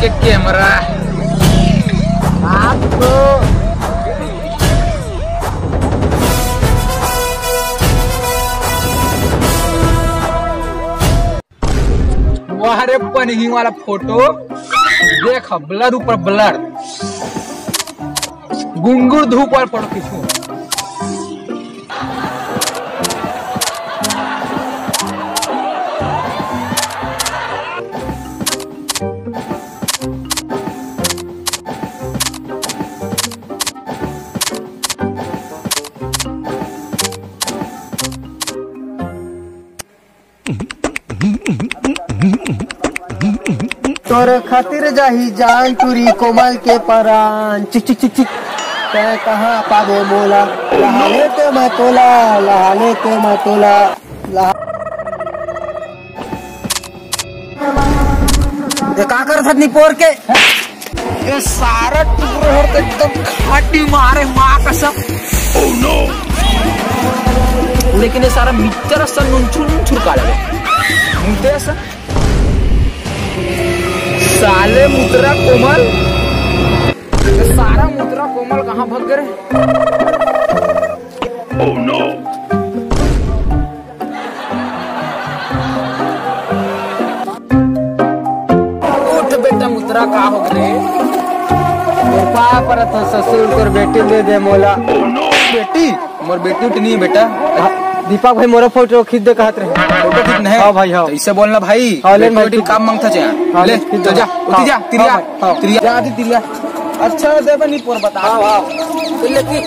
के कैमरा आपको वारे पनही वाला फोटो देख, ब्लर ऊपर ब्लर, गुंगुर धूप वाला फोटो खींचू। तोर खातिर जाही जान चुरी कोमल के परान, चिक चिक चिक चिक तै कहाँ पावे मोला, लहा लेते मैं तोला, लहा लेते मैं तोला, ये का कर सकनी पोर के ये सारा टुकड़े तो एकदम खाटी मारे माँ कसम। Oh no. लेकिन ये सारा मिक्सचर असा नुनछुर काढा मुंते असा साले मुद्रा कोमल, सारा मुद्रा कोमल कहाँ भाग गए? Oh no. उठ बेटा, मुद्रा कहाँ हो गए? पर तो ससुर कर बेटी दे दे मोला। Oh no. बेटी मोर बेटी उठ नहीं है बेटा। दीपक भाई मोरा फोटो खींच दे कहत रहे। फोटो खींच नहीं? हाँ भाई हाँ। तो इससे बोलना भाई, बेटी काम मांगता चाहिए। ले तो जा, उठी जा, तिरिया तिरिया जा, आदि तिरिया। अच्छा देबे नहीं पोर बता। हां तो लेकी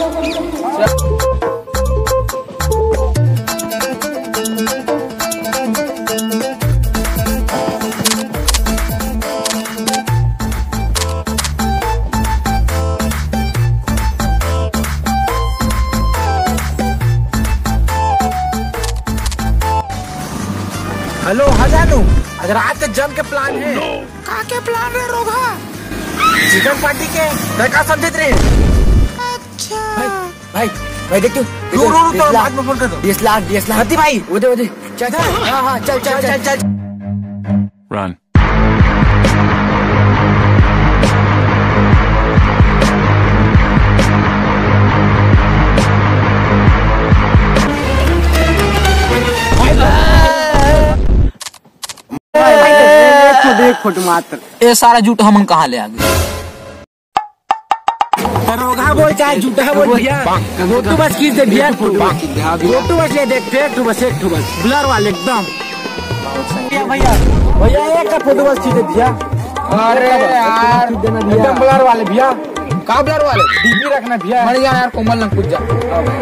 हेलो हजानू, आज रात के जम के प्लान है। का के प्लान है रोगा? चिकन पार्टी के मैं का समझत रे? अच्छा भाई भाई देख तू रो तो बाद में फोन कर दो। 20 लाख हती भाई उधे चल। हां चल रन। देख फोटो मात्र ये सारा झूठ हम कहाँ ले आ गए? रोगा बोल चाहे झूठा बोल भैया, फोटो बस खींच दे भैया, फोटो बस ले देख, एक ठो बस ब्लर वाले एकदम भैया एक का फोटो बस खींच दे भैया। अरे यार एकदम ब्लर वाले भैया, का ब्लर वाले डीपी रखना भैया। मर जा यार, कोमल लंग कुछ जा,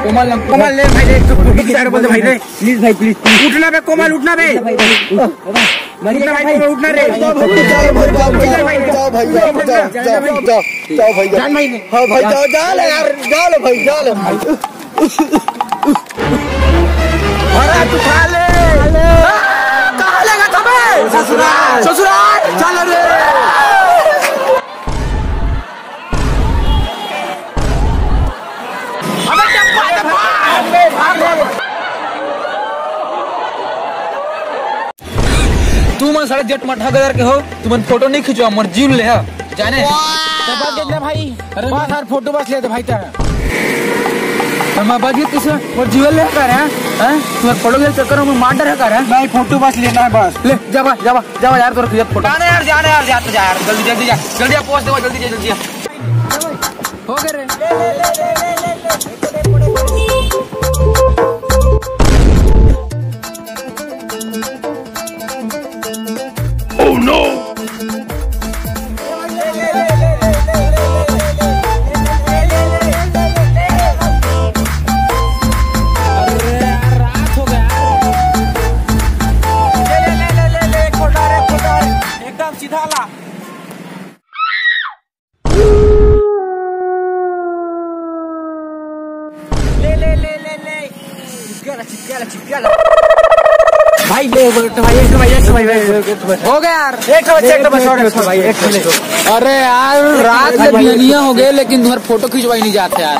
कोमल ले भाई, एक तो फोटो खींचा बोल दे भाई, प्लीज भाई प्लीज उठना बे कोमल, उठना बे मरिया भाई, उठना रे। जाओ भाई जान भाई, हां भाई जाओ ले यार, जाओ ले भाई, जाओ ले भाई। अरे तू खा ले, कहाँ लेगा तुम्हें? ससुराल चल रे। तू मन सारे जट मठा गदर के हो, तू मन फोटो नहीं खिंचवा, मोर जीव ले जाने ले भाई। अरे बस यार फोटो बस ले दे भाई तेरा। मैं बाजी किसे मोर जीव ले कर हैं? तुम्हारे फोटो के चक्कर में मार डर है कर हैं? नहीं फोटो बस लेना है बस। ले जा यार, तोरा खिंचत फोटो। जाने यार जा यार, जल्दी जा पोस्ट दे, जल्दी हो गए रे। Oh no! चिपका भाई ले हो गया यार, एक भाई। अरे यार रात में बिलियां हो गए, लेकिन तुम्हारे फोटो खिंचवाई नहीं जाते यार।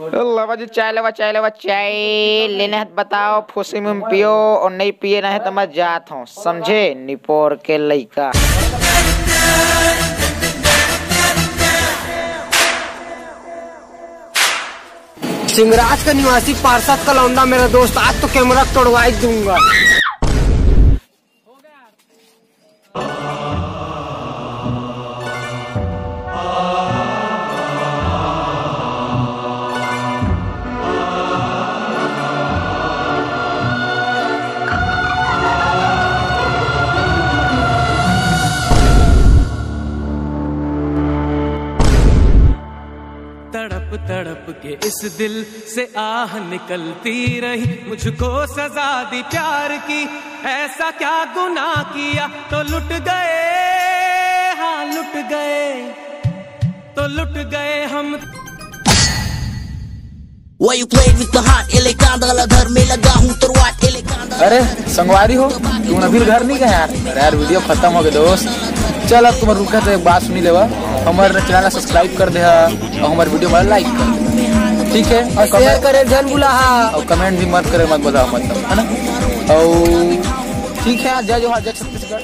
लवा जी चाय लेवा चाय लेने है बताओ, फुसी में पियो और नहीं पिए ना है तो मैं जात हूँ, समझे निपोर के लइका। सिंगराज का निवासी पार्षद का लौंडा मेरा दोस्त, आज तो कैमरा तोड़वा ही दूंगा। तड़प तड़प के इस दिल से आह निकलती रही, मुझको सजा दी प्यार की, ऐसा क्या गुनाह किया तो लुट गए, हाँ लुट गए, तो लुट गए हम। अरे संगवारी हो तुम अभी घर नहीं गए यार? यार वीडियो खत्म हो गया दोस्त, चल अब तुम रुका तो एक बात सुनी लेवा, हमारे चैनल सब्सक्राइब कर दे और हमारे वीडियो में लाइक कर दे, ठीक है? और शेयर करे जन बुला और कमेंट भी मत करे, मत बताओ मतलब, है ना? और ठीक है, जय जोहार, जय छत्तीसगढ़।